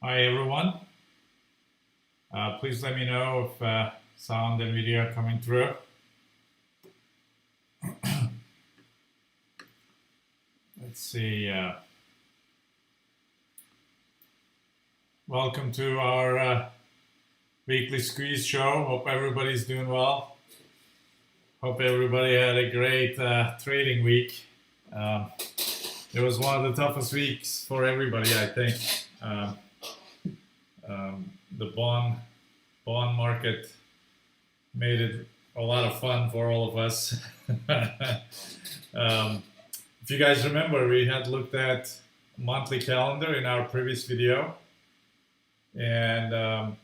Hi everyone. Please let me know if sound and video are coming through. Let's see. Welcome to our weekly squeeze show. Hope everybody's doing well. Hope everybody had a great trading week. It was one of the toughest weeks for everybody, I think. The bond market made it a lot of fun for all of us. If you guys remember, we had looked at monthly calendar in our previous video, and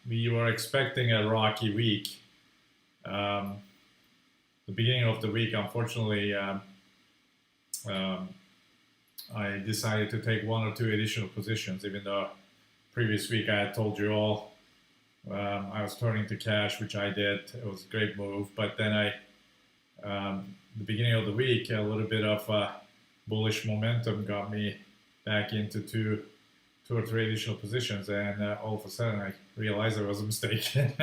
we were expecting a rocky week. The beginning of the week, unfortunately, I decided to take one or two additional positions, even though previous week I had told you all I was turning to cash, which I did. It was a great move, but then the beginning of the week, a little bit of bullish momentum got me back into two or three additional positions, and all of a sudden I realized it was a mistake. Thank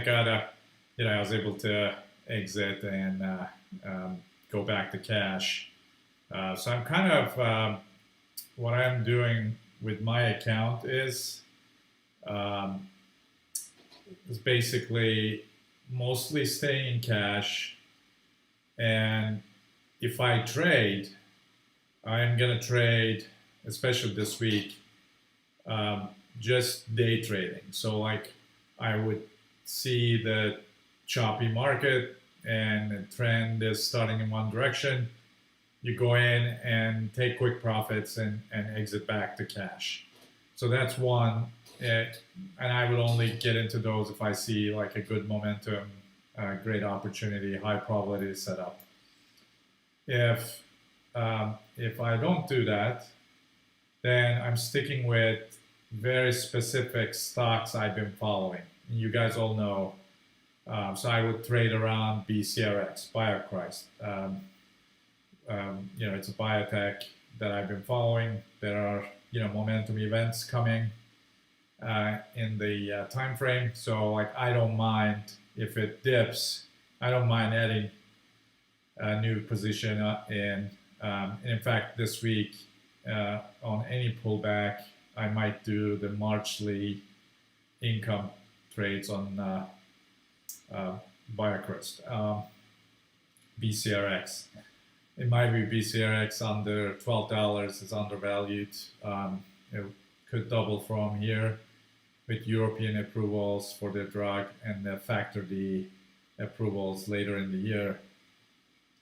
God, I was able to exit and go back to cash. So I'm kind of what I'm doing with my account is basically mostly staying in cash, and if I trade, I'm gonna trade, especially this week, just day trading. So like I would see the choppy market and the trend is starting in one direction. You go in and take quick profits and exit back to cash. So that's one, and I would only get into those if I see like a good momentum, great opportunity, high probability setup. If I don't do that, then I'm sticking with very specific stocks I've been following. And you guys all know. So I would trade around BCRX, BioChrist. It's a biotech that I've been following. There are momentum events coming in the time frame. So like I don't mind if it dips. I don't mind adding a new position in. In fact, this week on any pullback, I might do the Marchly income trades on BioChrist, BCRX. In my view, BCRX under $12 is undervalued. It could double from here with European approvals for the drug and the Factor D approvals later in the year.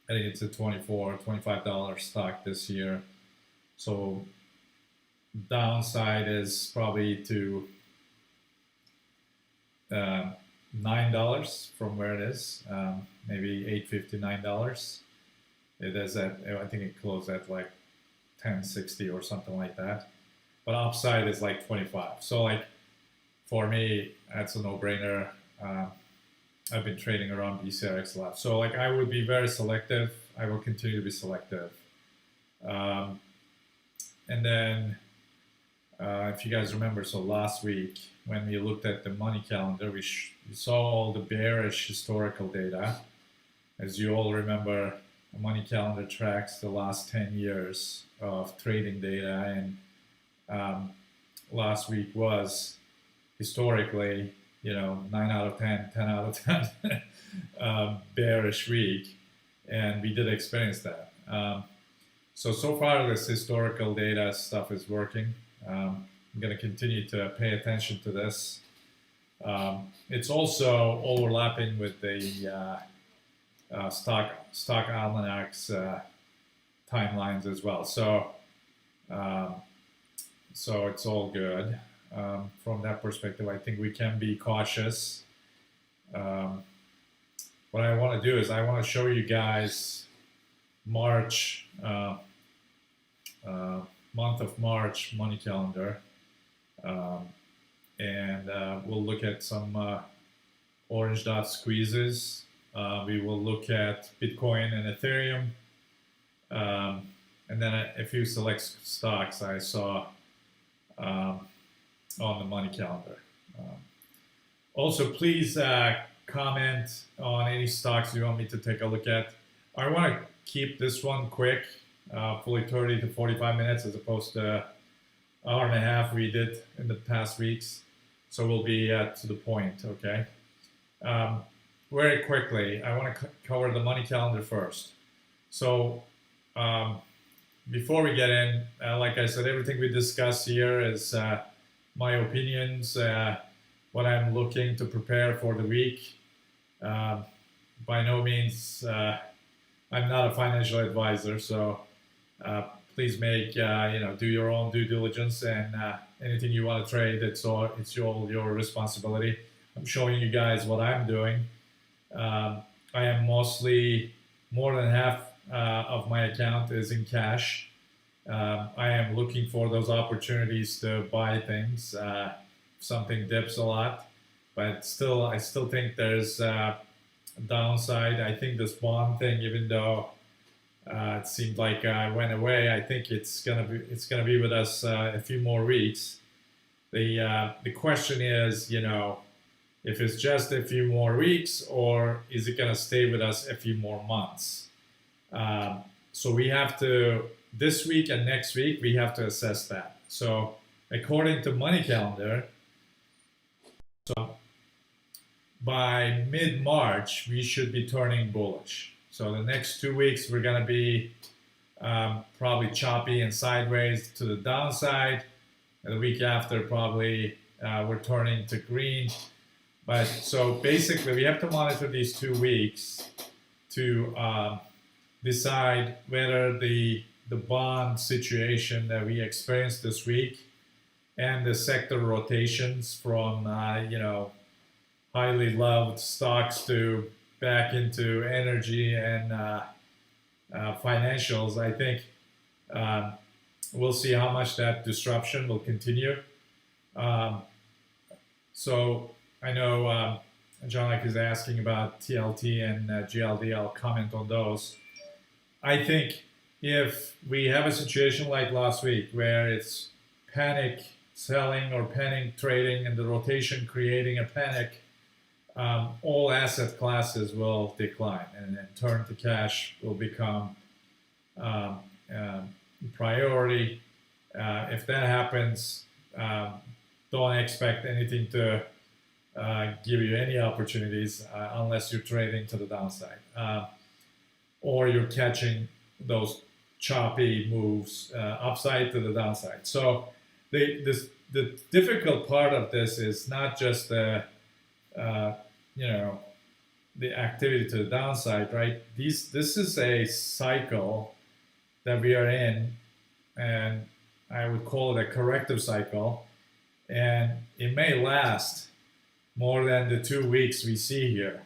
I think it's a $24, $25 stock this year. So downside is probably to $9 from where it is, maybe $8.50, $9. It is at, I think it closed at like 10.60 or something like that. But upside is like 25. So like for me, that's a no-brainer. I've been trading around BCRX a lot. So like I would be very selective. I will continue to be selective. And then if you guys remember, so last week when we looked at the money calendar, we saw all the bearish historical data. As you all remember, the money calendar tracks the last 10 years of trading data, and last week was historically, 9 out of 10, 10 out of 10 bearish week, and we did experience that. So far this historical data stuff is working. I'm going to continue to pay attention to this. It's also overlapping with the stock almanacs timelines as well. So it's all good. From that perspective, I think we can be cautious. What I want to do is I want to show you guys March, month of March money calendar, and we'll look at some orange dot squeezes. We will look at Bitcoin and Ethereum. and then a few select stocks I saw um, on the money calendar. Um, Also, please comment on any stocks you want me to take a look at. I want to keep this one quick, fully 30 to 45 minutes as opposed to hour and a half we did in the past weeks. So we'll be to the point, okay? Um, very quickly, I want to cover the money calendar first. So before we get in, like I said, everything we discuss here is my opinions, what I'm looking to prepare for the week. By no means, I'm not a financial advisor, so please make do your own due diligence, and anything you want to trade, it's all your responsibility. I'm showing you guys what I'm doing. I am mostly more than half of my account is in cash. I am looking for those opportunities to buy things. Something dips a lot, but I still think there's a downside. I think this bond thing, even though it seemed like I went away, I think it's gonna be with us a few more weeks. The question is, if it's just a few more weeks, or is it gonna stay with us a few more months? So we have to, this week and next week, we have to assess that. So according to money calendar, so by mid-March, we should be turning bullish. So the next 2 weeks, we're going to be probably choppy and sideways to the downside. And the week after, probably we're turning to green. But so basically, we have to monitor these 2 weeks to decide whether the bond situation that we experienced this week and the sector rotations from highly loved stocks to back into energy and financials. I think we'll see how much that disruption will continue. So I know John is asking about TLT and GLD. I'll comment on those. I think if we have a situation like last week where it's panic selling or panic trading and the rotation creating a panic, all asset classes will decline, and then turn to cash will become priority. If that happens, don't expect anything to give you any opportunities unless you're trading to the downside, or you're catching those choppy moves upside to the downside. So the difficult part of this is not just the activity to the downside, right? This is a cycle that we are in, and I would call it a corrective cycle, and it may last more than the 2 weeks we see here.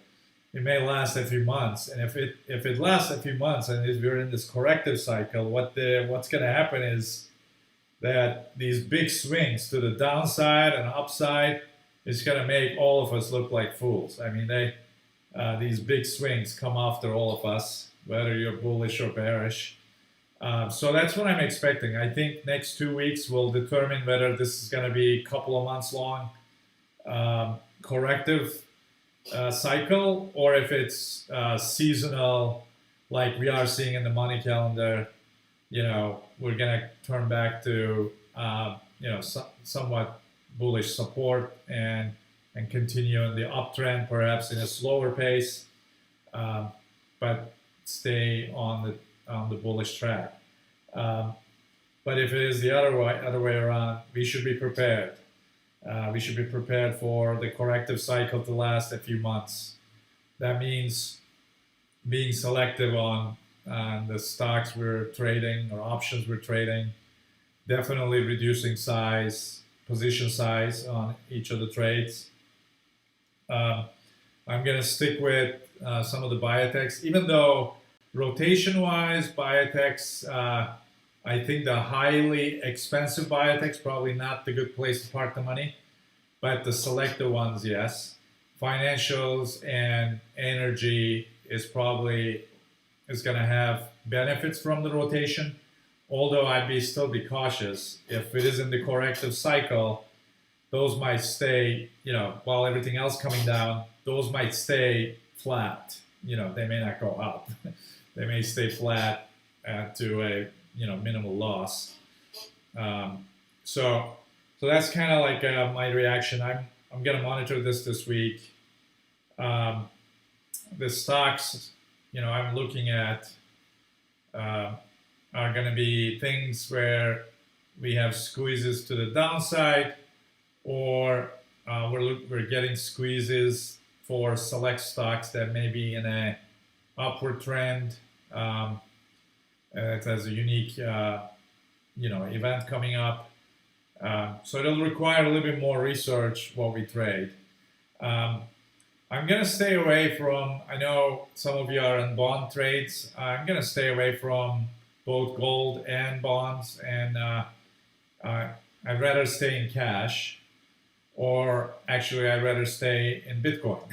It may last a few months, and if it lasts a few months and if we're in this corrective cycle, what's going to happen is that these big swings to the downside and upside is going to make all of us look like fools. I mean, these big swings come after all of us, whether you're bullish or bearish. So that's what I'm expecting. I think next 2 weeks will determine whether this is going to be a couple of months long corrective cycle, or if it's seasonal, like we are seeing in the money calendar. We're going to turn back to somewhat bullish support and continue in the uptrend, perhaps in a slower pace, but stay on the bullish track. But if it is the other way around, we should be prepared. We should be prepared for the corrective cycle to last a few months. That means being selective on the stocks we're trading or options we're trading, definitely reducing position size on each of the trades. I'm going to stick with some of the biotechs, even though rotation-wise, biotechs, I think the highly expensive biotechs probably not the good place to park the money, but the selected ones, yes. Financials and energy is going to have benefits from the rotation, although still be cautious. If it is in the corrective cycle, those might stay, while everything else coming down, those might stay flat. They may not go up. They may stay flat to a, minimal loss. Um, so, so that's kind of like my reaction. I'm gonna monitor this week. Um, the stocks, I'm looking at uh, are going to be things where we have squeezes to the downside, or we're getting squeezes for select stocks that may be in a upward trend. It has a unique event coming up. So it'll require a little bit more research what we trade. I'm going to stay away from, I know some of you are in bond trades. I'm going to stay away from both gold and bonds, and I'd rather stay in cash, or actually I'd rather stay in Bitcoin.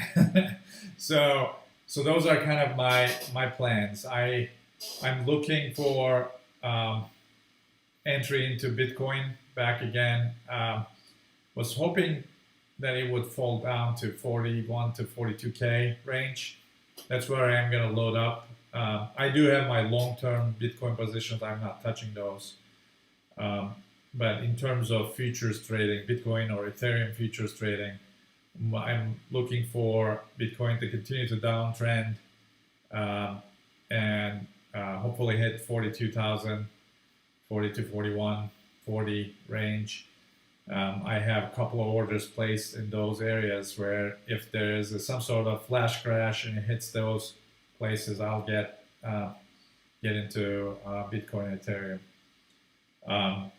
so those are kind of my plans. I'm looking for entry into Bitcoin back again. Was hoping that it would fall down to 41 to 42K range. That's where I am going to load up. I do have my long-term Bitcoin positions. I'm not touching those. But in terms of futures trading, Bitcoin or Ethereum futures trading, I'm looking for Bitcoin to continue to downtrend and hopefully hit 42,000, 40 to 41, 40 range. I have a couple of orders placed in those areas where if there is some sort of flash crash and it hits those places, I'll get into Bitcoin and Ethereum.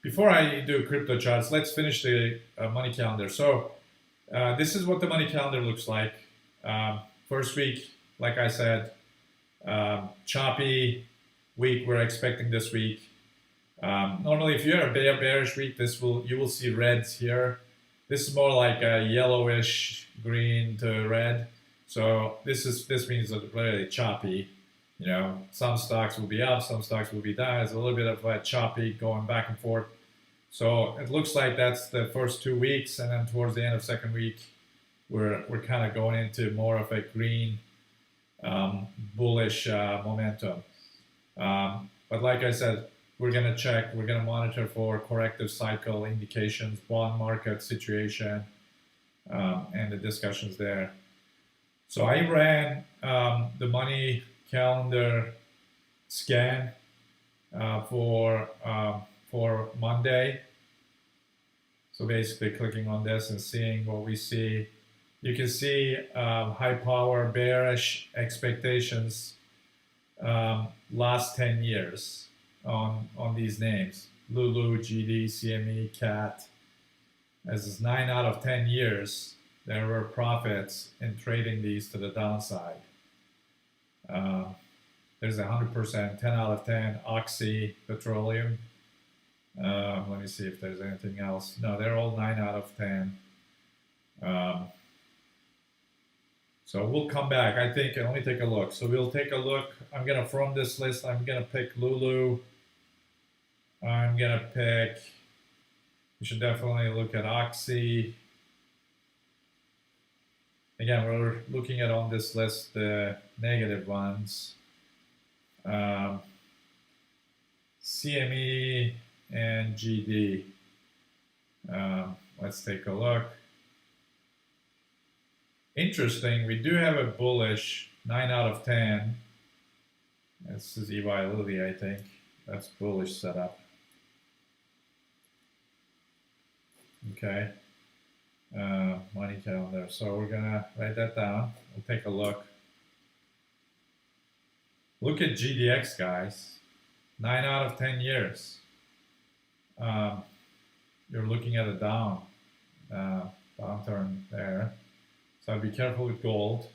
Before I do crypto charts, let's finish the money calendar. So this is what the money calendar looks like. First week, like I said, choppy week we're expecting this week. Normally, if you're a bearish week, you will see reds here. This is more like a yellowish green to red. So this means it's really choppy. Some stocks will be up, some stocks will be down. It's a little bit of a choppy going back and forth. So it looks like that's the first 2 weeks, and then towards the end of second week, we're kind of going into more of a green, bullish momentum. But like I said, we're going to monitor for corrective cycle indications, bond market situation, and the discussions there. So I ran the money calendar scan for Monday. So basically clicking on this and seeing what we see. You can see high power bearish expectations last 10 years. On these names, Lulu, GD, CME, CAT. As is 9 out of 10 years, there were profits in trading these to the downside. There's 100%, 10 out of 10, Oxy, Petroleum. Let me see if there's anything else. No, they're all 9 out of 10. So we'll come back, I think, and let me take a look. So we'll take a look. From this list, I'm going to pick Lulu. I'm going to pick, we should definitely look at Oxy. Again, we're looking at on this list the negative ones. CME and GD. Let's take a look. Interesting, we do have a bullish 9 out of 10. This is Eli Lilly, I think. That's bullish setup. Okay. Money calendar. So we're gonna write that down. We'll take a look. Look at GDX, guys. 9 out of 10 years. You're looking at a downturn there. So be careful with gold.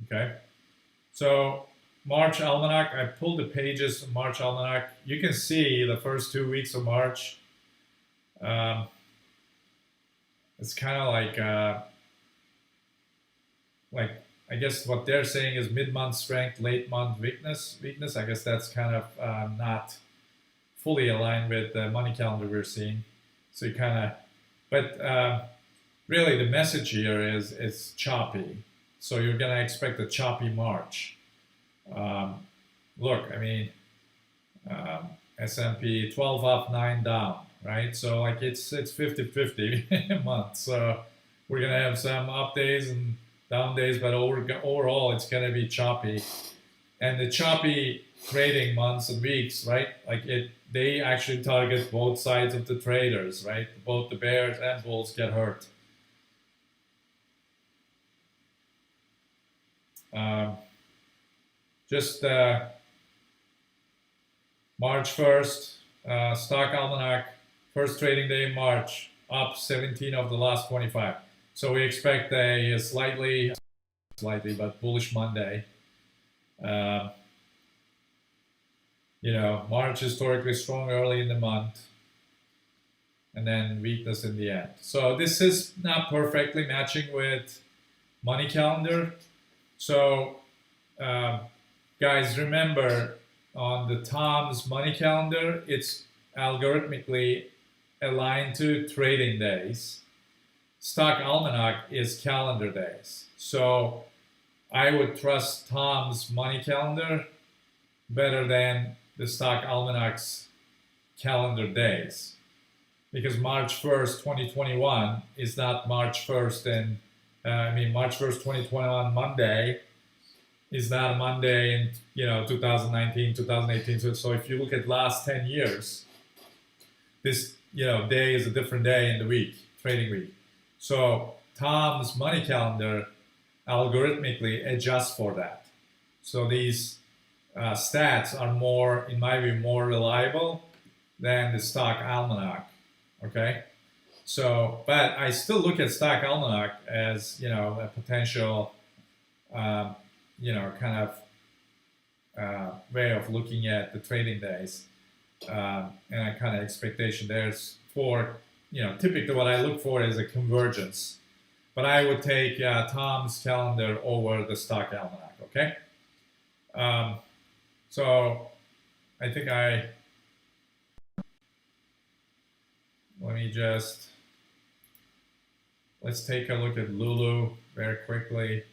Okay. So March Almanac, I pulled the pages of March Almanac. You can see the first 2 weeks of March. It's kind of like I guess what they're saying is mid-month strength, late-month weakness. I guess that's kind of not fully aligned with the money calendar we're seeing. So you kind of, but really the message here is it's choppy. So you're gonna expect a choppy March. Look, I mean, S&P 12 up, 9 down, right? So like it's 50-50 a month. So we're gonna have some up days and down days, but overall it's gonna be choppy. And the choppy trading months and weeks, right? Like they actually target both sides of the traders, right? Both the bears and bulls get hurt. Just March 1st, stock almanac, first trading day in March, up 17 of the last 25. So we expect a slightly, but bullish Monday. March historically strong early in the month, and then weakness in the end. So this is not perfectly matching with money calendar. So guys, remember on the Tom's money calendar, it's algorithmically aligned to trading days. Stock almanac is calendar days. So I would trust Tom's money calendar better than the stock almanac's calendar days, because March 1st, 2021 is not March 1st and March 1st, 2021 Monday is not Monday in 2019, 2018. So if you look at last 10 years, this day is a different day in the week, trading week. So Tom's money calendar algorithmically adjusts for that. So these stats are more, in my view, more reliable than the stock almanac. Okay, so but I still look at stock almanac as a potential kind of way of looking at the trading days, and a kind of expectation there's for typically what I look for is a convergence, but I would take Tom's calendar over the stock almanac. Okay. So I think let's take a look at Lulu very quickly.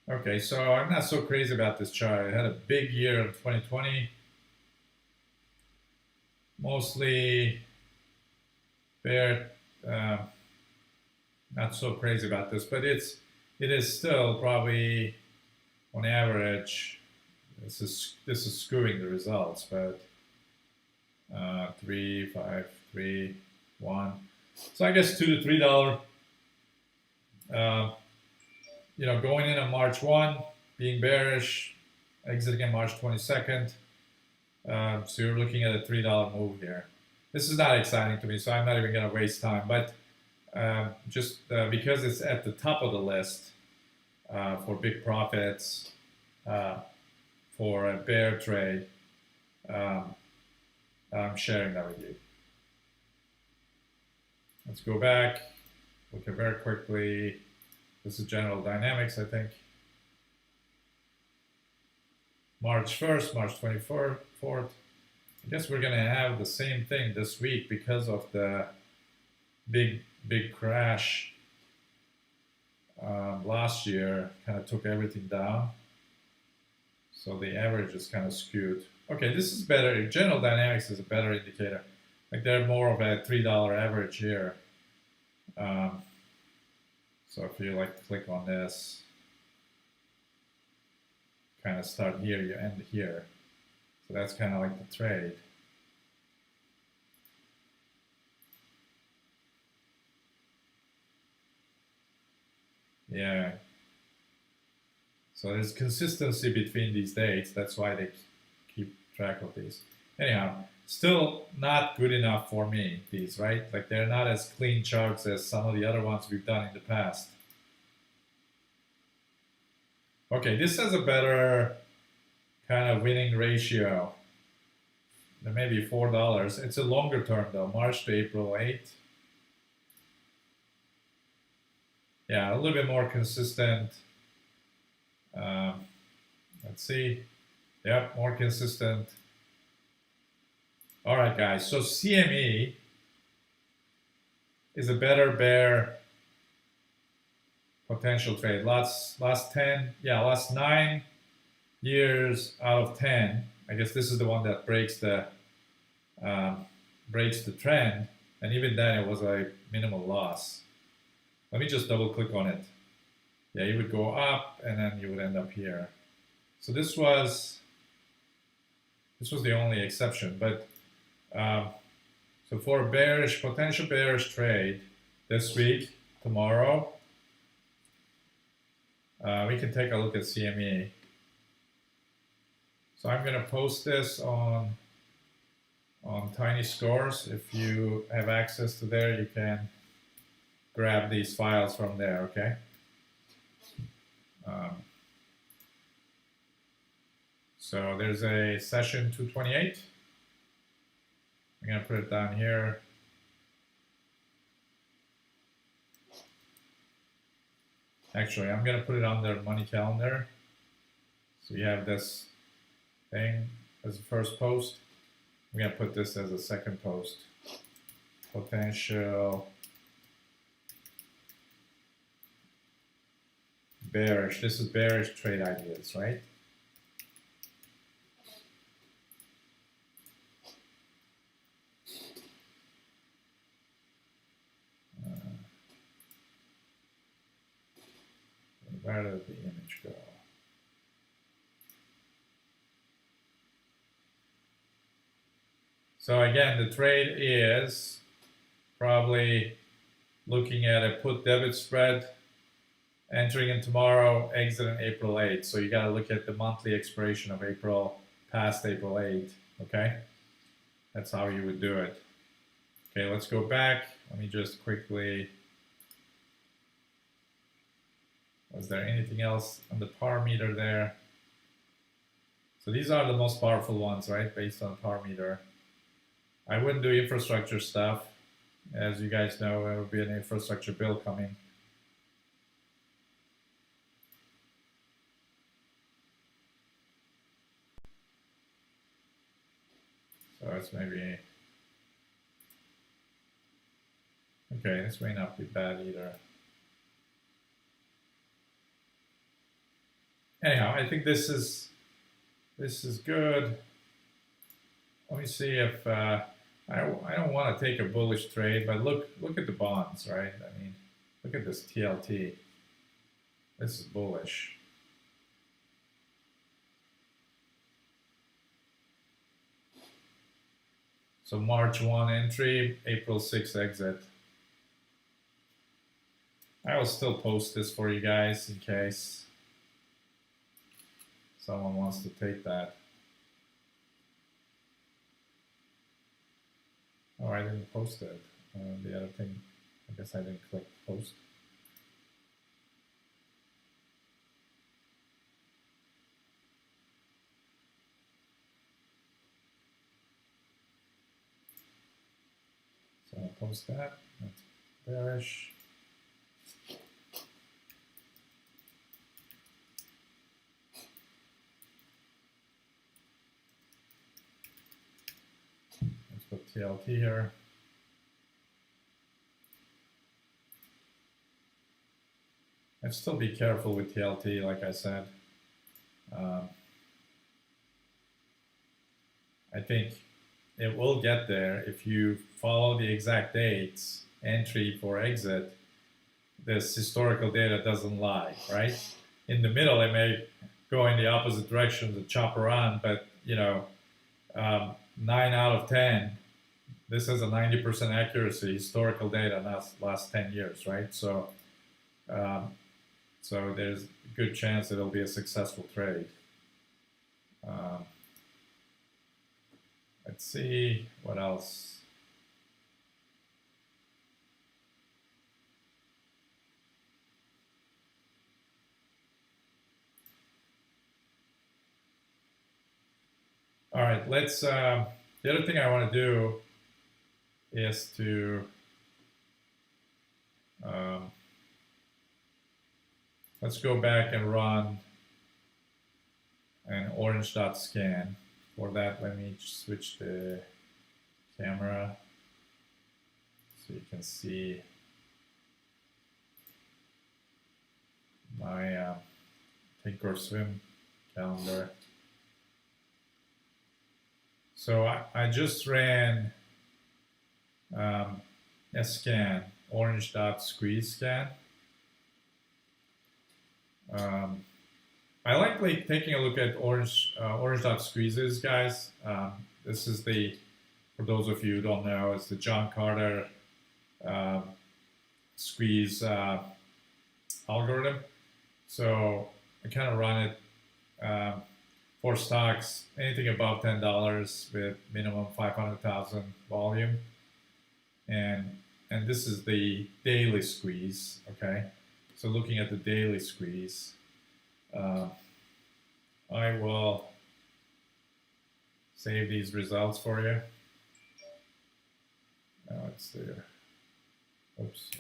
Okay, so I'm not so crazy about this chart. It had a big year in 2020. Mostly bear, not so crazy about this, but it is still probably on average, this is skewing the results, but 3, 5, 3, 1. So I guess $2 to $3. Going in on March 1, being bearish, exiting on March 22nd. So you're looking at a $3 move here. This is not exciting to me, so I'm not even going to waste time. But just because it's at the top of the list for big profits, for a bear trade, I'm sharing that with you. Let's go back, look at very quickly. This is general dynamics, I think. March 1st, March 24th. I guess we're going to have the same thing this week because of the big crash last year. Kind of took everything down. So the average is kind of skewed. Okay, this is better. General dynamics is a better indicator. Like they're more of a $3 average here. So if you click on this, kind of start here, you end here. So that's kind of like the trade. Yeah. So there's consistency between these dates. That's why they keep track of these. Anyhow, still not good enough for me, these, right? Like they're not as clean charts as some of the other ones we've done in the past. Okay, this has a better kind of winning ratio. Maybe $4. It's a longer term though, March to April 8th. Yeah, a little bit more consistent Let's see. Yep, more consistent. All right, guys. So CME is a better bear potential trade. Last 9 years out of 10. I guess this is the one that breaks the trend, and even then it was a minimal loss. Let me just double click on it. Yeah, you would go up and then you would end up here. So this was the only exception. But so for a potential bearish trade this week, tomorrow, we can take a look at CME. So I'm going to post this on Tiny Scores. If you have access to there, you can grab these files from there, okay? So there's a session 228. I'm going to put it down here. Actually, I'm going to put it on their money calendar. So you have this thing as the first post. I'm going to put this as a second post. Potential bearish. This is bearish trade ideas, right? Where did the image go? So again, the trade is probably looking at a put debit spread, entering in tomorrow, exiting April 8th. So you got to look at the monthly expiration of April, past April 8th, okay? That's how you would do it. Okay, let's go back. Let me just quickly, was there anything else on the power meter there? So these are the most powerful ones, right, based on power meter. I wouldn't do infrastructure stuff. As you guys know, there will be an infrastructure bill coming. So it's maybe, okay, this may not be bad either. Anyhow, I think this is good. Let me see if I don't want to take a bullish trade, but look at the bonds, right? I mean, look at this TLT. This is bullish. So March 1 entry, April 6 exit. I will still post this for you guys in case someone wants to take that. Oh, I didn't post it. The other thing, I guess I didn't click post. So I'll post that. That's bearish. Let's put TLT here. I'd still be careful with TLT, like I said. I think it will get there if you follow the exact dates, entry for exit. This historical data doesn't lie, right? In the middle, it may go in the opposite direction to chop around, but 9 out of 10, this has a 90% accuracy, historical data, last 10 years, right? So, so there's a good chance it'll be a successful trade. Let's see what else. All right, let's, the other thing I want to do is to, let's go back and run an orange dot scan. For that, let me switch the camera so you can see my Thinkorswim calendar. So I just ran a scan, orange dot squeeze scan. I like taking a look at orange dot squeezes, guys. This is for those of you who don't know, it's the John Carter squeeze algorithm. So I kind of run it for stocks, anything above $10 with minimum 500,000 volume, and this is the daily squeeze. Okay, so looking at the daily squeeze, I will save these results for you. Now it's there. Oops.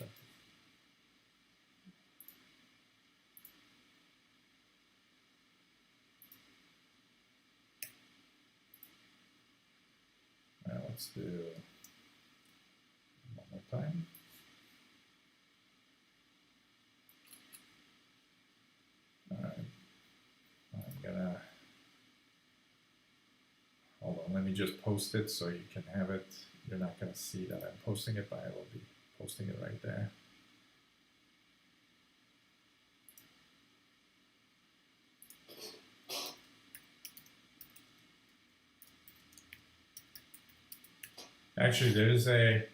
Now let's do one more time. Hold on, let me just post it so you can have it. You're not going to see that I'm posting it, but I will be posting it right there. Actually, there is a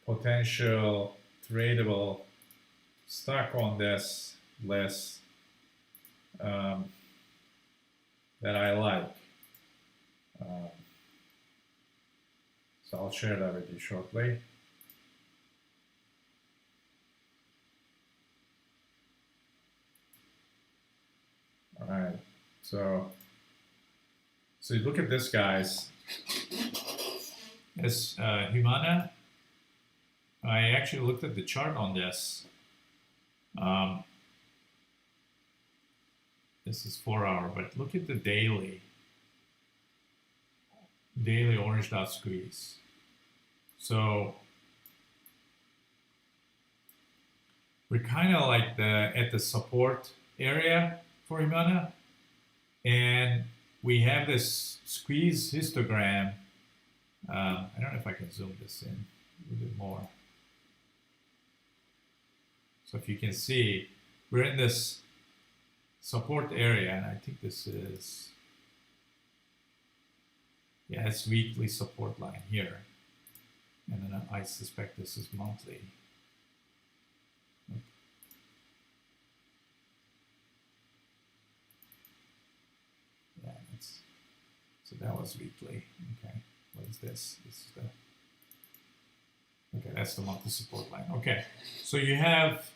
potential tradable stock on this list that I like. So I'll share that with you shortly. All right, so you look at this, guys. This Humana, I actually looked at the chart on this. This is 4 hour, but look at the daily orange dot squeeze. So we're kind of like at the support area for Humana, and we have this squeeze histogram. I don't know if I can zoom this in a little bit more. So if you can see, we're in this support area, and I think this is, yeah, it's weekly support line here. And then I suspect this is monthly. Yeah, so that was weekly. Okay, what is this? This is okay, that's the monthly support line. Okay, so you have,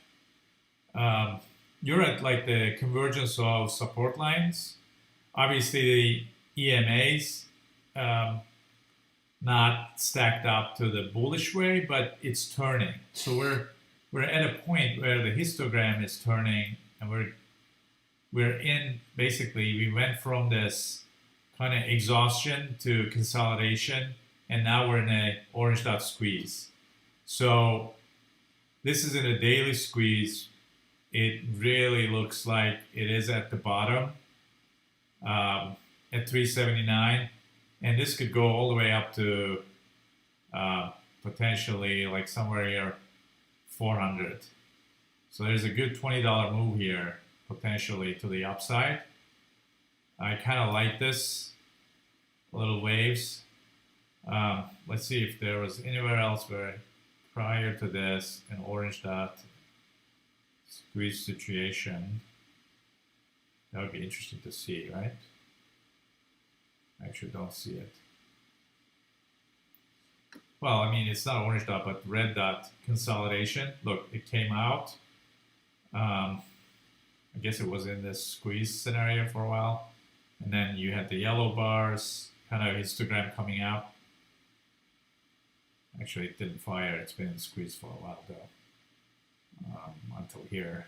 you're at like the convergence of support lines. Obviously the EMAs, not stacked up to the bullish way, but it's turning. So we're at a point where the histogram is turning, and we're in, basically we went from this kind of exhaustion to consolidation, and now we're in a orange dot squeeze. So this is in a daily squeeze. It really looks like it is at the bottom at 379. And this could go all the way up to potentially like somewhere here 400. So there's a good $20 move here potentially to the upside. I kind of like this little waves. Let's see if there was anywhere else where prior to this an orange dot squeeze situation. That would be interesting to see, right? I actually don't see it. Well, I mean, it's not orange dot, but red dot consolidation. Look, it came out. I guess it was in this squeeze scenario for a while. And then you had the yellow bars, kind of histogram coming out. Actually, it didn't fire. It's been in squeeze for a while, though, until here.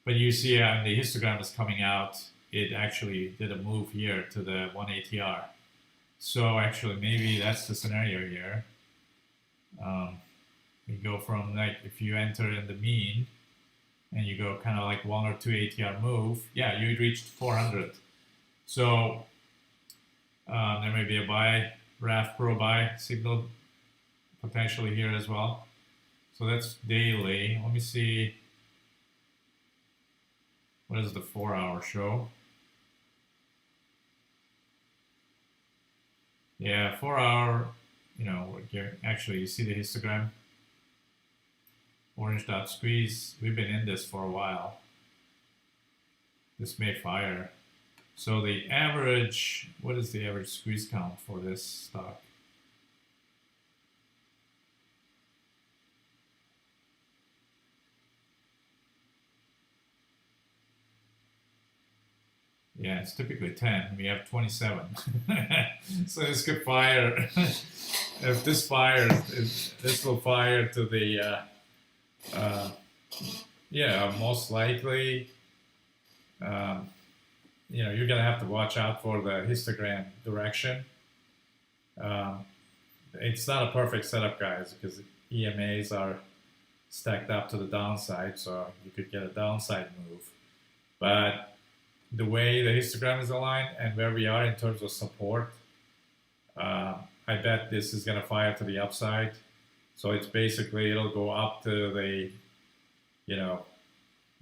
But you see the histogram is coming out. it actually did a move here to the 1 ATR. So actually, maybe that's the scenario here. You go from, like, if you enter in the mean and you go kind of like 1 or 2 ATR move, yeah, you reached 400. So there may be a buy, RAF Pro buy signal potentially here as well. So that's daily. Let me see. What does the 4-hour show? Yeah, 4-hour, you know, actually you see the histogram. Orange dot squeeze. We've been in this for a while. This may fire. So the average, what is the average squeeze count for this stock? Yeah, it's typically 10. We have 27. So this could fire. If this fires, this will fire to the, yeah, most likely, you know, you're going to have to watch out for the histogram direction. It's not a perfect setup, guys, because EMAs are stacked up to the downside, so you could get a downside move. But the way the histogram is aligned and where we are in terms of support, I bet this is going to fire to the upside. So it's basically, it'll go up to the, you know,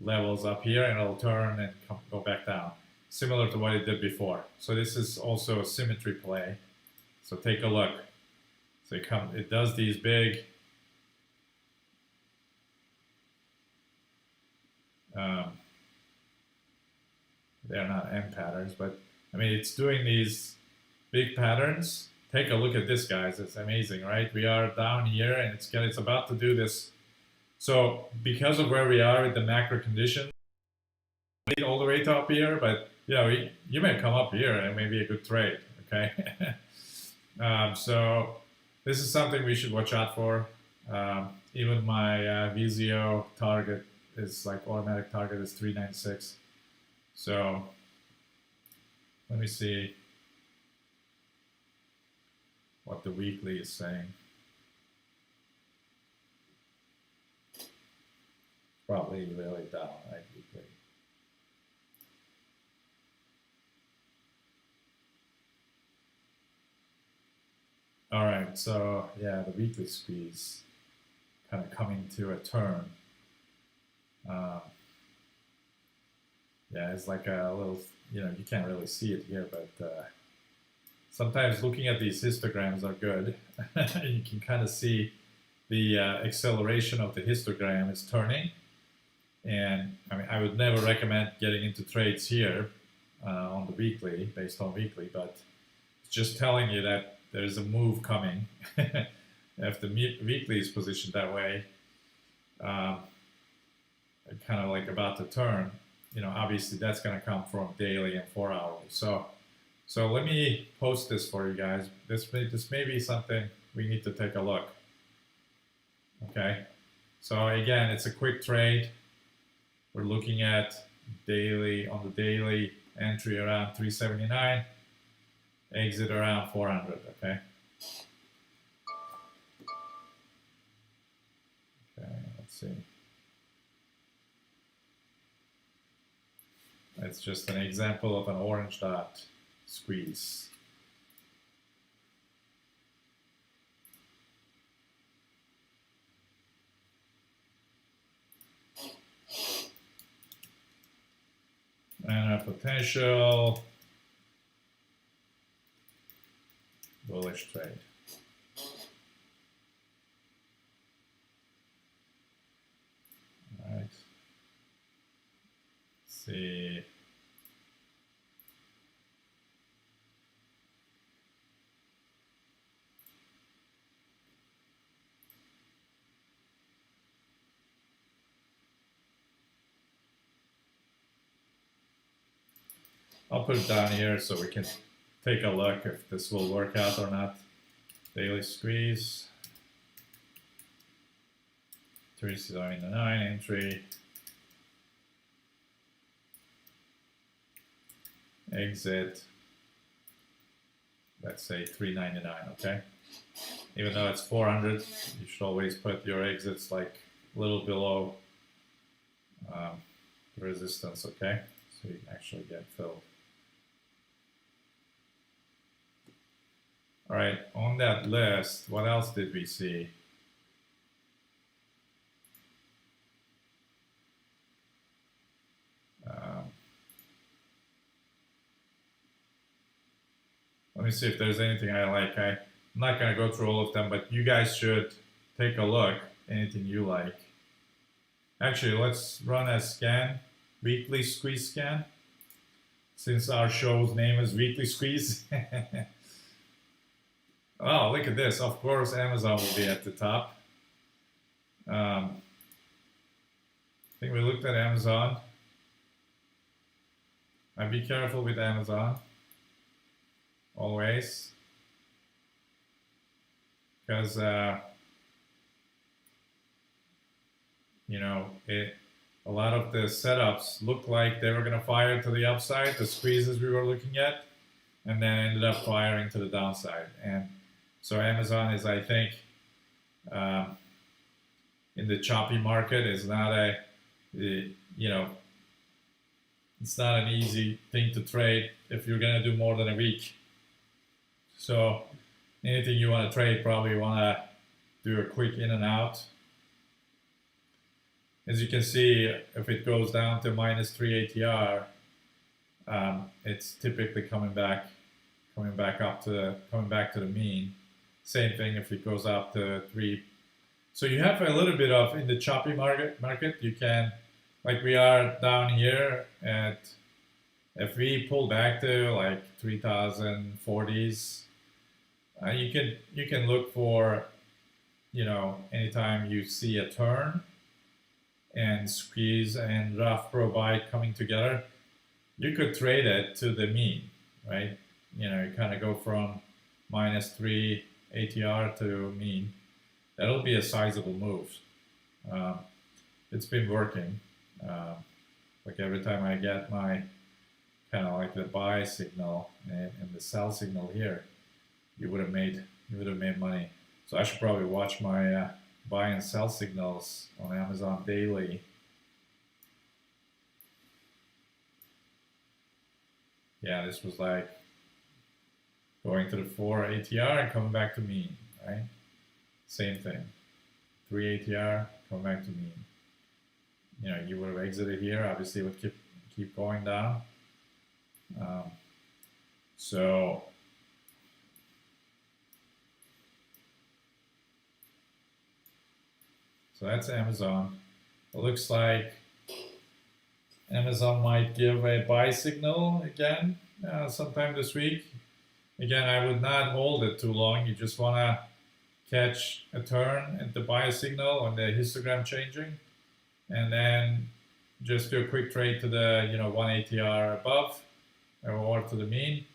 levels up here, and it'll turn and go back down, similar to what it did before. So this is also a symmetry play. So take a look. So it does these big they're not M patterns, but I mean, it's doing these big patterns. Take a look at this, guys. It's amazing, right? We are down here, and it's about to do this. So because of where we are with the macro conditions, all the way to up here, but you know, you may come up here and it may be a good trade. Okay. So this is something we should watch out for. Even my VZO target is like automatic target is 396. So let me see what the weekly is saying. Probably really down, right? Weekly. All right, so yeah, the weekly squeeze kind of coming to a turn. Yeah, it's like a little, you know, you can't really see it here, but sometimes looking at these histograms are good. You can kind of see the acceleration of the histogram is turning. And I mean, I would never recommend getting into trades here on the weekly, based on weekly, but it's just telling you that there's a move coming. If the weekly is positioned that way, kind of like about to turn, you know, obviously that's going to come from daily and 4-hourly. So let me post this for you guys. This may be something we need to take a look. Okay. So again, it's a quick trade. We're looking at daily, on the daily, entry around 379, exit around 400. Okay. Okay. Let's see. It's just an example of an orange dot squeeze. And a potential bullish trade. All right. Let's see. I'll put it down here so we can take a look if this will work out or not. Daily squeeze. 379 entry. exit, let's say $3.99, okay? Even though it's 400, you should always put your exits like a little below the resistance, okay? So you can actually get filled. All right, on that list, what else did we see? Let me see if there's anything I like. I'm not going to go through all of them, but you guys should take a look. Anything you like. Actually, let's run a scan, weekly squeeze scan, since our show's name is Weekly Squeeze. Oh, look at this. Of course, Amazon will be at the top. I think we looked at Amazon. I'd be careful with Amazon. Always. Because, you know, a lot of the setups looked like they were going to fire to the upside, the squeezes we were looking at, and then ended up firing to the downside. And so Amazon is, I think, in the choppy market, is not you know, it's not an easy thing to trade if you're going to do more than a week. So anything you want to trade, probably want to do a quick in and out. As you can see, if it goes down to -3 ATR, it's typically coming back up to the mean. Same thing if it goes up to 3. So you have a little bit of, in the choppy market, you can, like we are down here at, if we pull back to like 3040s, you can look for, you know, anytime you see a turn and squeeze and rough pro buy coming together, you could trade it to the mean, right? You know, you kind of go from -3 ATR to mean. That'll be a sizable move. It's been working. Like every time I get my kind of like the buy signal and the sell signal here, you would have made money. So I should probably watch my buy and sell signals on Amazon daily. Yeah, this was like going to the 4 ATR and coming back to mean, right? Same thing. 3 ATR, coming back to mean. You know, you would have exited here. Obviously, it would keep going down. So that's Amazon. It looks like Amazon might give a buy signal again sometime this week. Again, I would not hold it too long. You just want to catch a turn at the buy signal on the histogram changing, and then just do a quick trade to the 1 ATR above or to the mean,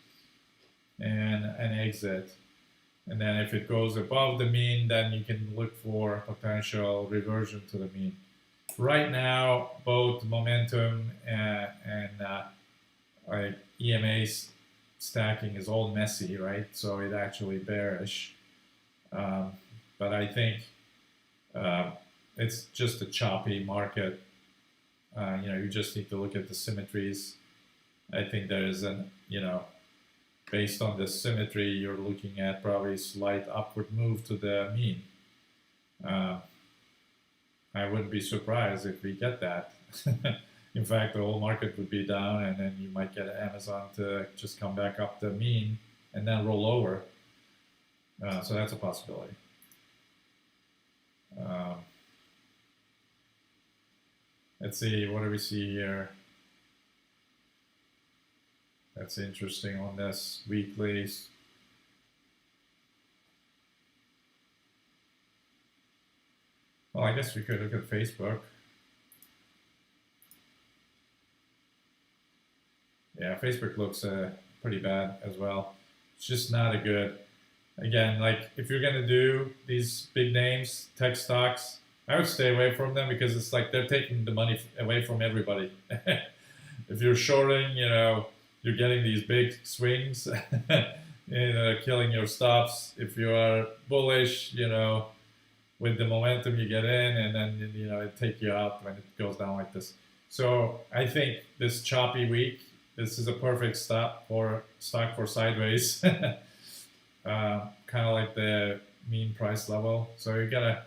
and exit. And then if it goes above the mean, then you can look for potential reversion to the mean. Right now, both momentum and EMA stacking is all messy, right? So it's actually bearish. But I think it's just a choppy market. You just need to look at the symmetries. I think there is based on the symmetry, you're looking at probably a slight upward move to the mean. I wouldn't be surprised if we get that. In fact, the whole market would be down, and then you might get Amazon to just come back up the mean and then roll over. So that's a possibility. Let's see, what do we see here? That's interesting on this weeklies. Well, I guess we could look at Facebook. Yeah, Facebook looks pretty bad as well. It's just not a good, again, like if you're gonna do these big names, tech stocks, I would stay away from them because it's like they're taking the money away from everybody. If you're shorting, you're you're getting these big swings, killing your stops. If you are bullish, with the momentum you get in, and then it take you out when it goes down like this. So I think this choppy week, this is a perfect stock for sideways, kind of like the mean price level. So you gotta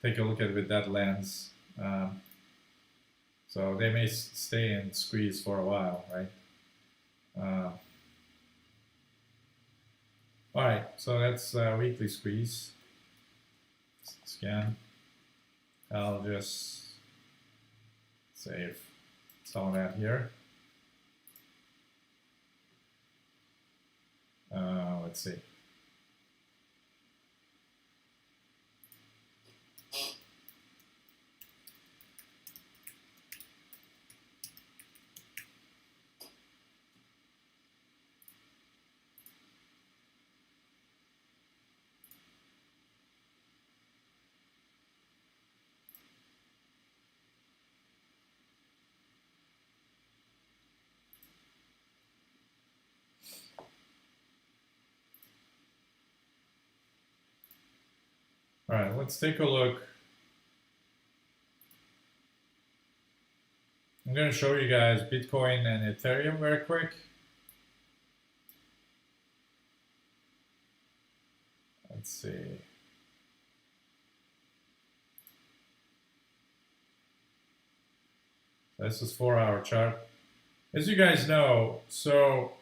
take a look at it with that lens. So they may stay and squeeze for a while, right? All right, so that's weekly squeeze. Scan. I'll just save some of that here. Let's see. All right, let's take a look. I'm going to show you guys Bitcoin and Ethereum very quick. Let's see. This is 4-hour chart. As you guys know, so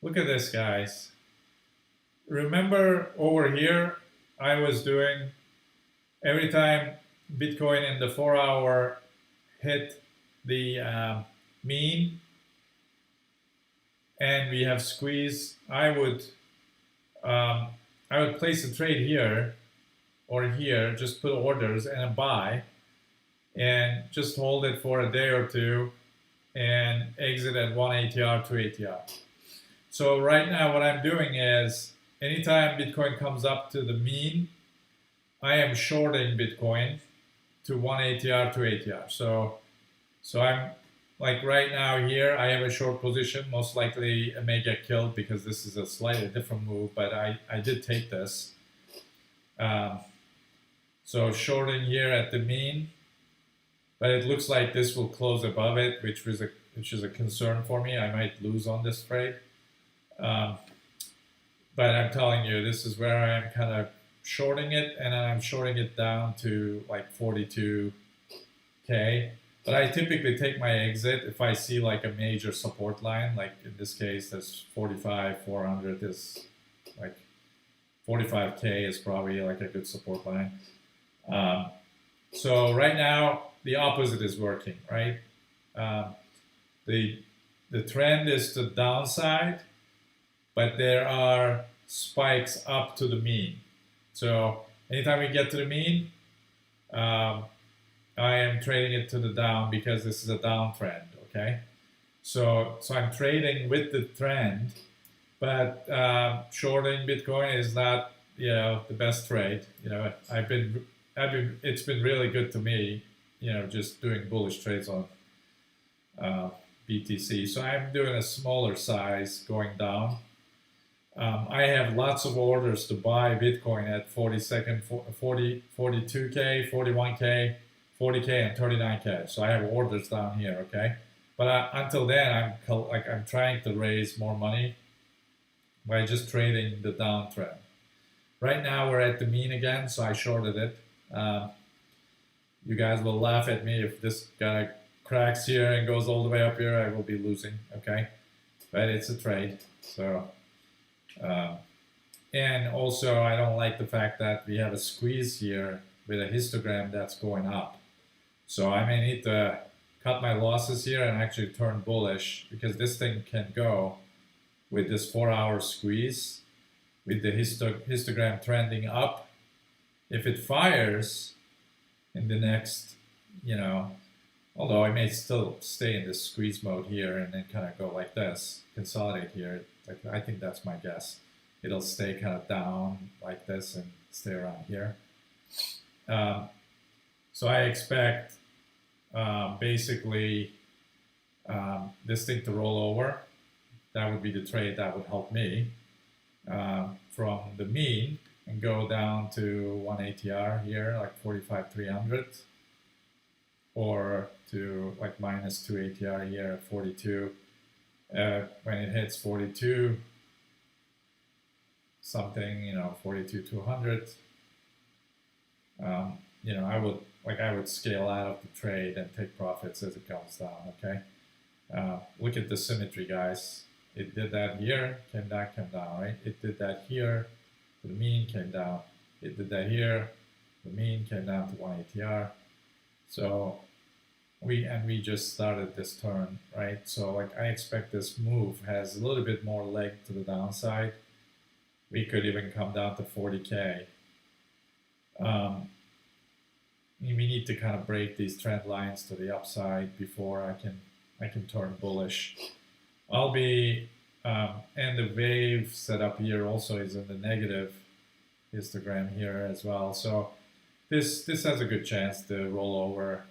look at this, guys. Remember over here, I was doing every time Bitcoin in the 4-hour hit the mean and we have squeeze, I would place a trade here or here, just put orders and a buy, and just hold it for a day or two and exit at 1 ATR, 2 ATR. So right now what I'm doing is anytime Bitcoin comes up to the mean, I am shorting Bitcoin to 1 ATR, 2 ATR. So I'm like right now here, I have a short position. Most likely it may get killed because this is a slightly different move, but I did take this. So shorting here at the mean, but it looks like this will close above it, which is a concern for me. I might lose on this trade. But I'm telling you, this is where I'm kind of shorting it, and I'm shorting it down to like 42K. But I typically take my exit if I see like a major support line, like in this case, there's 45,400 is like 45K is probably like a good support line. So right now, the opposite is working, right? The trend is the downside, but there are spikes up to the mean. So anytime we get to the mean, I am trading it to the down because this is a downtrend, okay? So I'm trading with the trend, but shorting Bitcoin is not, the best trade. It's been really good to me, just doing bullish trades on BTC. So I'm doing a smaller size going down. I have lots of orders to buy Bitcoin at 42K, 41K, 40K, and 39K. So I have orders down here, okay? But until then, I'm trying to raise more money by just trading the downtrend. Right now, we're at the mean again, so I shorted it. You guys will laugh at me if this guy cracks here and goes all the way up here. I will be losing, okay? But it's a trade, so... and also, I don't like the fact that we have a squeeze here with a histogram that's going up. So I may need to cut my losses here and actually turn bullish, because this thing can go with this 4-hour squeeze with the histogram trending up. If it fires in the next, although I may still stay in this squeeze mode here and then kind of go like this, consolidate here. I think that's my guess. It'll stay kind of down like this and stay around here. So I expect basically this thing to roll over. That would be the trade that would help me from the mean and go down to 1 ATR here, like 45,300, or to like minus 2 ATR here at 42. When it hits 42 something, 42,200, I would scale out of the trade and take profits as it comes down. Okay, look at the symmetry, guys. It did that here, came down, right? It did that here, the mean came down. It did that here, the mean came down to 1 ATR. So we just started this turn, right? So like I expect this move has a little bit more leg to the downside. We could even come down to 40K. We need to kind of break these trend lines to the upside before I can turn bullish. I'll be and the wave setup here also is in the negative histogram here as well. So this has a good chance to roll over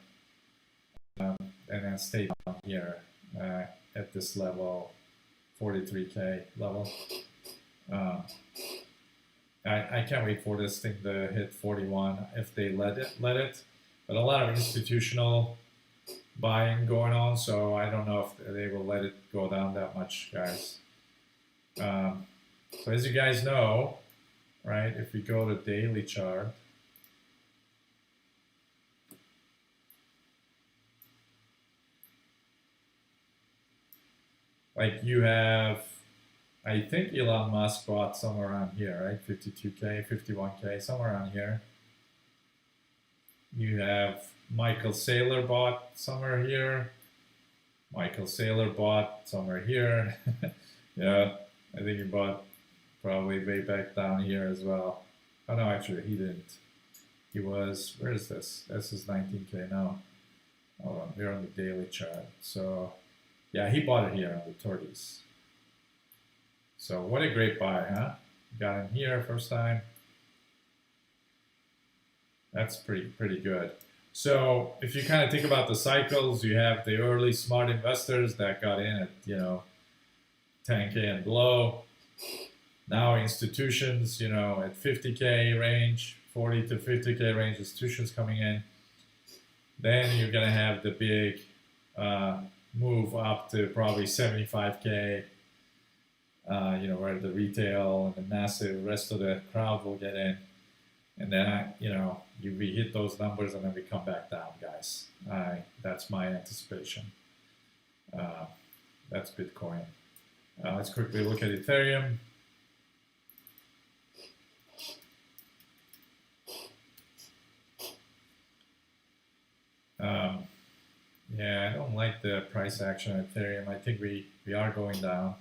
and then stay down here at this level, 43K level. I can't wait for this thing to hit 41 if they let it. But a lot of institutional buying going on, so I don't know if they will let it go down that much, guys. So as you guys know, right, if we go to daily chart, like you have, I think Elon Musk bought somewhere around here, right? 52K, 51K, somewhere around here. You have Michael Saylor bought somewhere here. Michael Saylor bought somewhere here. Yeah, I think he bought probably way back down here as well. Oh no, actually he didn't. He was, where is this? This is 19K now. Hold on, we're on the daily chart. So yeah, he bought it here on the 30s. So what a great buy, huh? Got in here first time. That's pretty good. So if you kind of think about the cycles, you have the early smart investors that got in at 10K and below. Now institutions, at 50K range, 40 to 50K range, institutions coming in. Then you're gonna have the big move up to probably 75K. Where the retail and the massive rest of the crowd will get in. And then, we hit those numbers and then we come back down, guys. That's my anticipation. That's Bitcoin. Let's quickly look at Ethereum. Yeah, I don't like the price action on Ethereum. I think we are going down.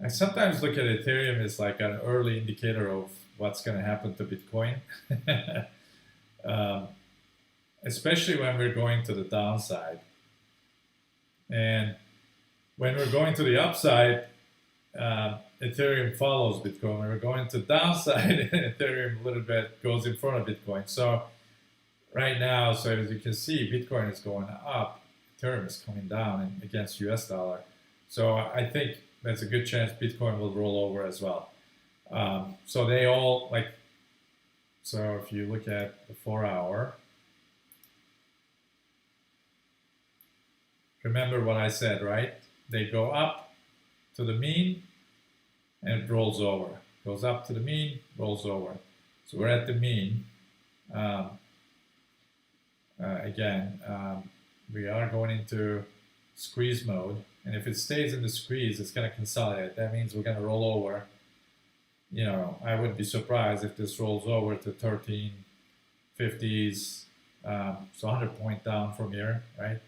I sometimes look at Ethereum as like an early indicator of what's going to happen to Bitcoin, especially when we're going to the downside. And when we're going to the upside, Ethereum follows Bitcoin. When we're going to the downside, Ethereum a little bit goes in front of Bitcoin. So right now, so as you can see, Bitcoin is going up, Ethereum is coming down against US dollar. So I think there's a good chance Bitcoin will roll over as well. So they all so if you look at the 4-hour, remember what I said, right? They go up to the mean and it rolls over. Goes up to the mean, rolls over. So we're at the mean. We are going into squeeze mode. And if it stays in the squeeze, it's going to consolidate. That means we're going to roll over. I wouldn't be surprised if this rolls over to 1350s, so 100 point down from here, right?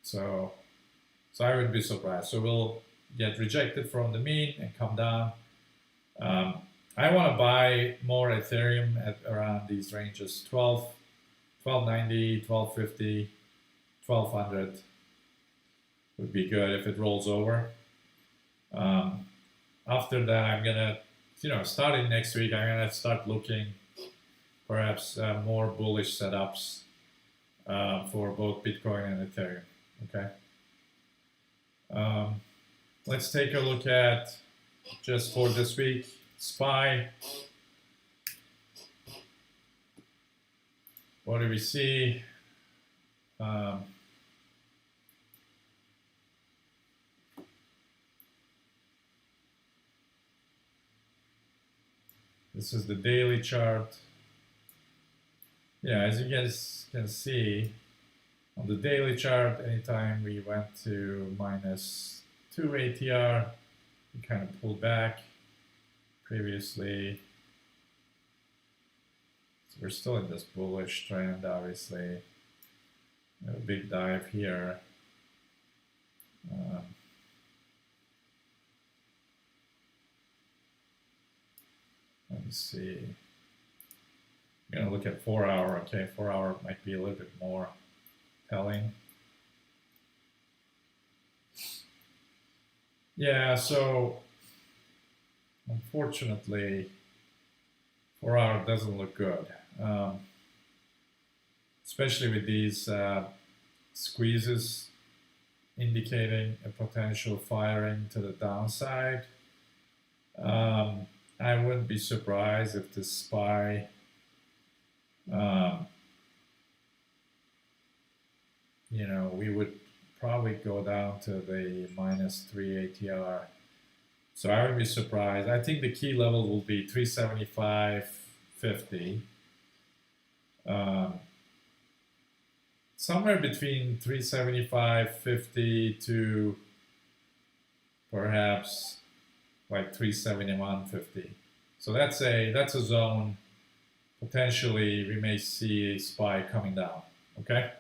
So I wouldn't be surprised. So we'll get rejected from the mean and come down. I want to buy more Ethereum at around these ranges, 1290, 1250. 1200 would be good if it rolls over. After that, I'm gonna, starting next week, I'm gonna start looking perhaps more bullish setups for both Bitcoin and Ethereum. Okay. Let's take a look at, just for this week, SPY. What do we see? This is the daily chart. Yeah, as you guys can see, on the daily chart, anytime we went to -2 ATR, we kind of pulled back previously. So we're still in this bullish trend, obviously. A big dive here. Let me see. I'm going to look at 4 hour. Okay, 4 hour might be a little bit more telling. Yeah, so unfortunately, 4 hour doesn't look good, especially with these squeezes indicating a potential firing to the downside. I wouldn't be surprised if the SPY you know, we would probably go down to the -3 ATR. So I would be surprised. I think the key level will be 375.50. Somewhere between 375.50 to perhaps like 371.50. So that's a zone. Potentially we may see a SPY coming down. Okay.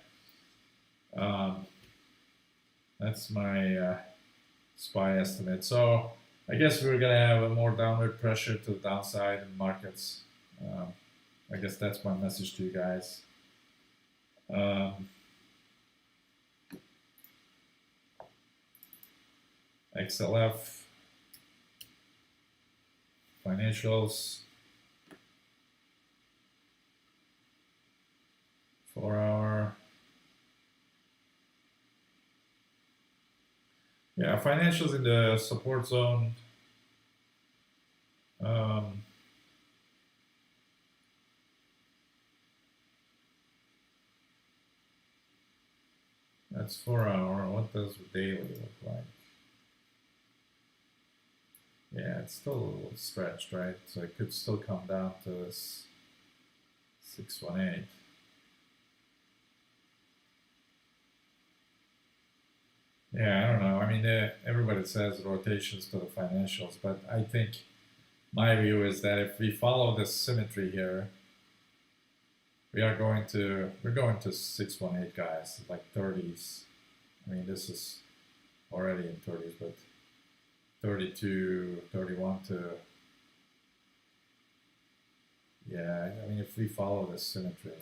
That's my SPY estimate. So I guess we're gonna have a more downward pressure to the downside in markets. I guess that's my message to you guys. XLF financials, 4 hour. Yeah, financials in the support zone. That's 4 hour. What does the daily look like? Yeah, it's still a little stretched, right? So it could still come down to this 618. Yeah, I don't know. I mean, everybody says rotations to the financials, but I think my view is that if we follow this symmetry here, we're going to 618, guys, like 30s. I mean, this is already in 30s, but 32, 31 to, yeah, I mean, if we follow this symmetry,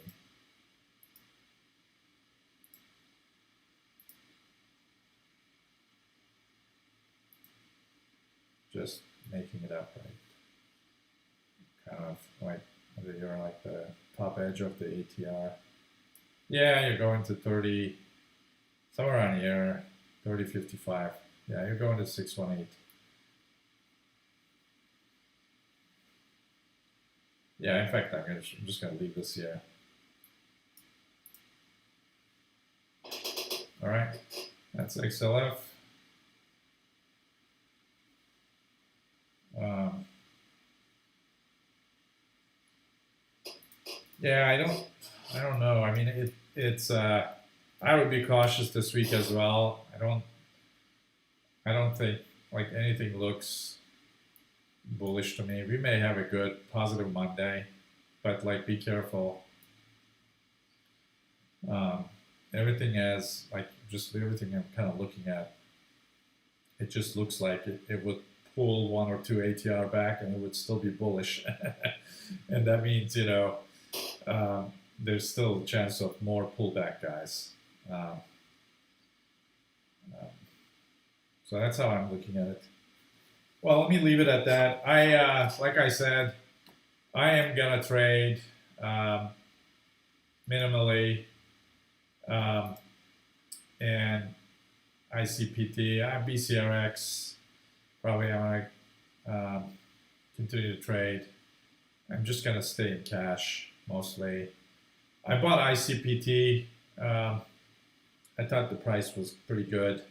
just making it up, right? Kind of like you're like the top edge of the ATR. Yeah, you're going to 30, somewhere around here, 30.55. Yeah, you're going to 618. Yeah, in fact, I'm just going to leave this here. All right, that's XLF. Yeah, I don't know. I mean, it's I would be cautious this week as well. I don't think like anything looks bullish to me. We may have a good positive Monday, but like be careful. Everything as like just everything I'm kind of looking at, it just looks like it would pull 1 or 2 ATR back and it would still be bullish, and that means there's still a chance of more pullback, guys. So that's how I'm looking at it. Well, let me leave it at that. Like I said, I am gonna trade minimally. um, and ICPT, BCRX. Probably I want to continue to trade. I'm just gonna stay in cash mostly. I bought ICPT. I thought the price was pretty good.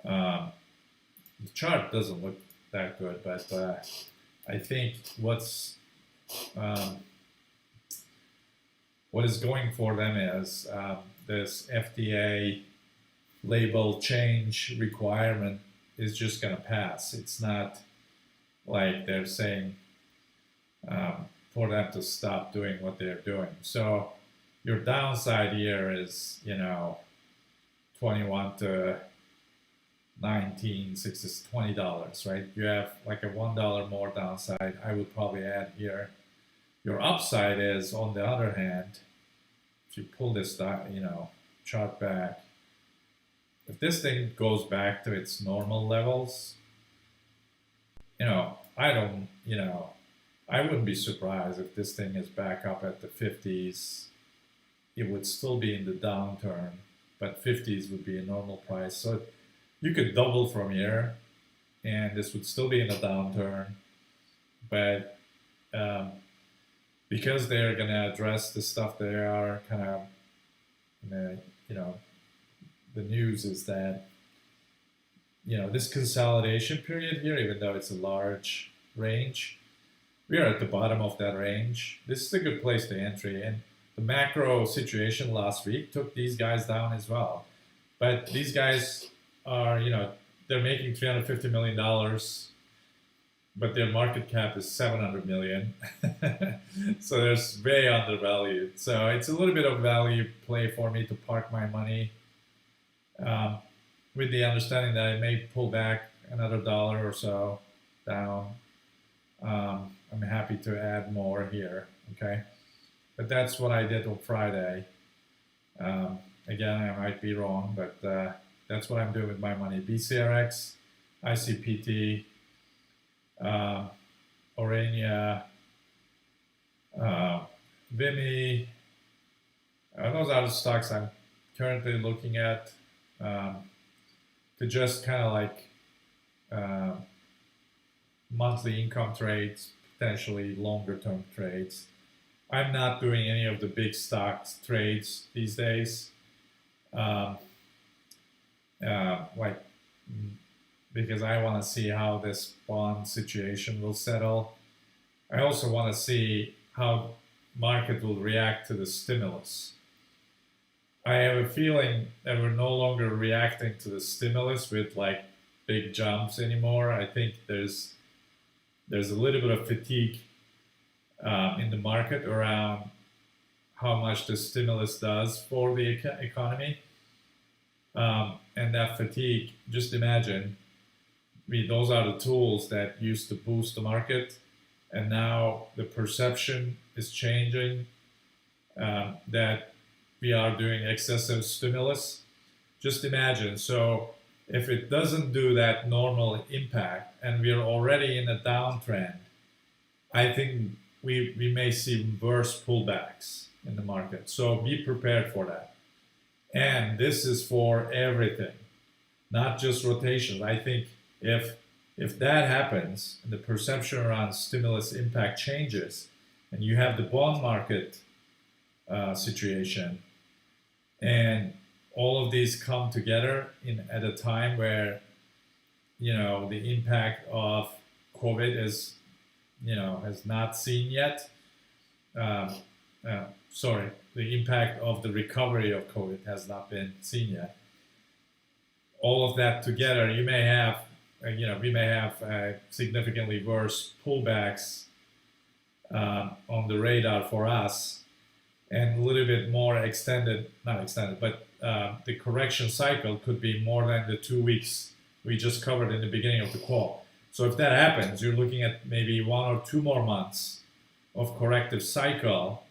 The chart doesn't look that good, but I think what is going for them is this FDA label change requirement is just going to pass. It's not like they're saying for them to stop doing what they're doing. So your downside here is, 21 to 19, 6 is $20, right? You have like a $1 more downside. I would probably add here. Your upside is, on the other hand, if you pull this, chart back, if this thing goes back to its normal levels, I wouldn't be surprised if this thing is back up at the 50s. It would still be in the downturn, but 50s would be a normal price. So you could double from here, and this would still be in a downturn. But because they're going to address the stuff they are kind of, the news is that, this consolidation period here, even though it's a large range, we are at the bottom of that range. This is a good place to entry. And the macro situation last week took these guys down as well. But these guys are, they're making $350 million, but their market cap is 700 million. So they're way undervalued. So it's a little bit of value play for me to park my money, with the understanding that it may pull back another dollar or so down. I'm happy to add more here, okay? But that's what I did on Friday. Again, I might be wrong, but that's what I'm doing with my money. BCRX, ICPT, Orania, Vimy. Those are the stocks I'm currently looking at to just kind of like monthly income trades, potentially longer term trades. I'm not doing any of the big stocks trades these days, because I want to see how this bond situation will settle. I also want to see how market will react to the stimulus. I have a feeling that we're no longer reacting to the stimulus with like big jumps anymore. I think there's a little bit of fatigue in the market around how much the stimulus does for the economy. And that fatigue, just imagine, those are the tools that used to boost the market, and now the perception is changing that we are doing excessive stimulus. Just imagine, so if it doesn't do that normal impact and we're already in a downtrend, I think we may see worse pullbacks in the market. So be prepared for that. And this is for everything, not just rotations. I think if that happens and the perception around stimulus impact changes, and you have the bond market situation, and all of these come together at a time where the impact of COVID is has not seen yet. The impact of the recovery of COVID has not been seen yet. All of that together, we may have significantly worse pullbacks on the radar for us, and a little bit more not extended, but the correction cycle could be more than the 2 weeks we just covered in the beginning of the call. So if that happens, you're looking at maybe 1 or 2 more months of corrective cycle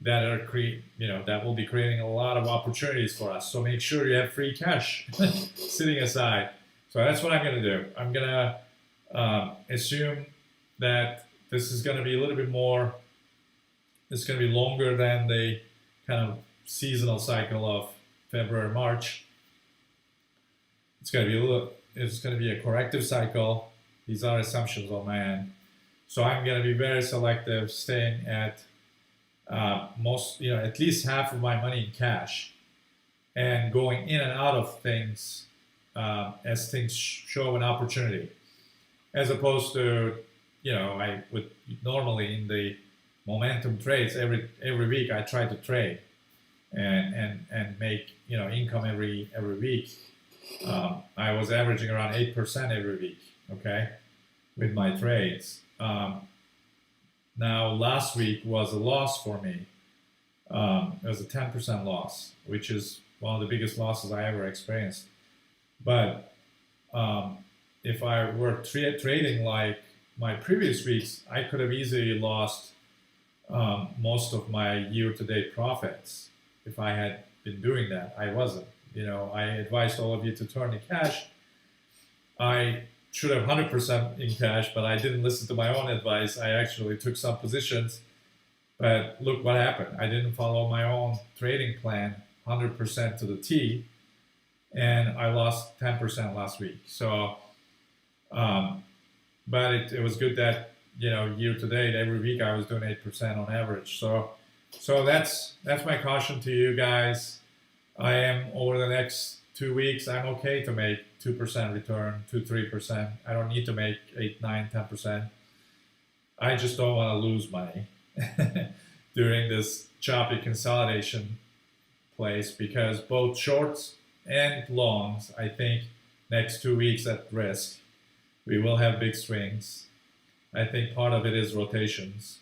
that will be creating a lot of opportunities for us. So make sure you have free cash sitting aside. So that's what I'm going to do. I'm going to assume that this is going to be a little bit more. It's going to be longer than the kind of seasonal cycle of February, March. It's going to be a corrective cycle. These are assumptions on my end. So I'm going to be very selective, staying at at least half of my money in cash, and going in and out of things as things show an opportunity, as opposed to, I would normally in the momentum trades every week I try to trade and make income every week. I was averaging around 8% every week, okay, with my trades. Now last week was a loss for me. It was a 10% loss, which is one of the biggest losses I ever experienced. But if I were trading like my previous weeks, I could have easily lost most of my year-to-date profits if I had been doing that. I wasn't. I advised all of you to turn to cash. I should have 100% in cash, but I didn't listen to my own advice. I actually took some positions, but look what happened. I didn't follow my own trading plan 100% to the T, and I lost 10% last week. So, but it was good that, year to date, every week I was doing 8% on average. So that's my caution to you guys. I am, over the next 2 weeks, I'm okay to make 2% return, 2-3%. I don't need to make 8, 9, 10%. I just don't want to lose money during this choppy consolidation place, because both shorts and longs, I think next 2 weeks at risk. We will have big swings. I think part of it is rotations.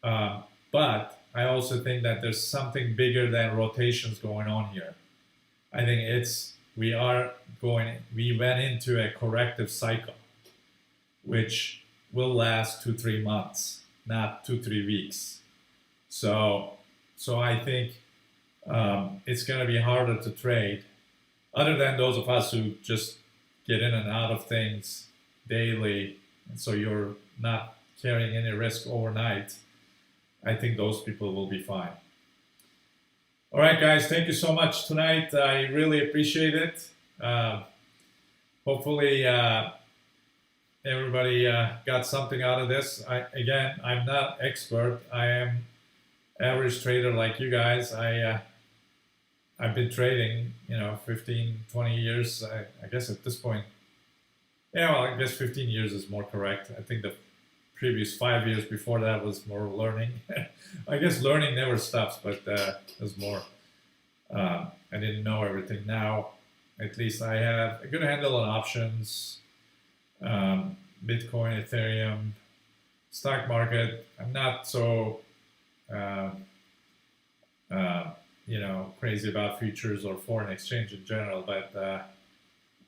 But I also think that there's something bigger than rotations going on here. I think we went into a corrective cycle, which will last 2-3 months, not 2-3 weeks. So I think it's going to be harder to trade, other than those of us who just get in and out of things daily, and so you're not carrying any risk overnight. I think those people will be fine. All right, guys, thank you so much tonight. I really appreciate it. Hopefully everybody got something out of this. I'm not expert. I am average trader like you guys. I've been trading, 15, 20 years. I guess at this point, I guess 15 years is more correct. I think the previous 5 years before that was more learning. I guess learning never stops, but there's more. I didn't know everything. Now, at least I have a good handle on options, Bitcoin, Ethereum, stock market. I'm not so crazy about futures or foreign exchange in general, but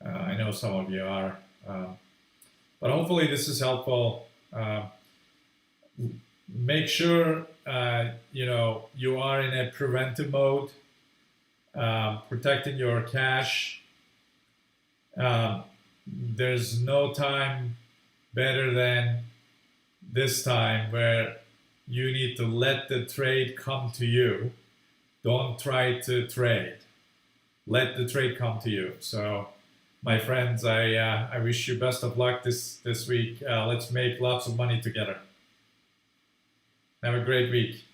I know some of you are. But hopefully this is helpful. Make sure you are in a preventive mode, protecting your cash. There's no time better than this time, where you need to let the trade come to you. Don't try to trade. Let the trade come to you. So, my friends, I wish you best of luck this week. Let's make lots of money together. Have a great week.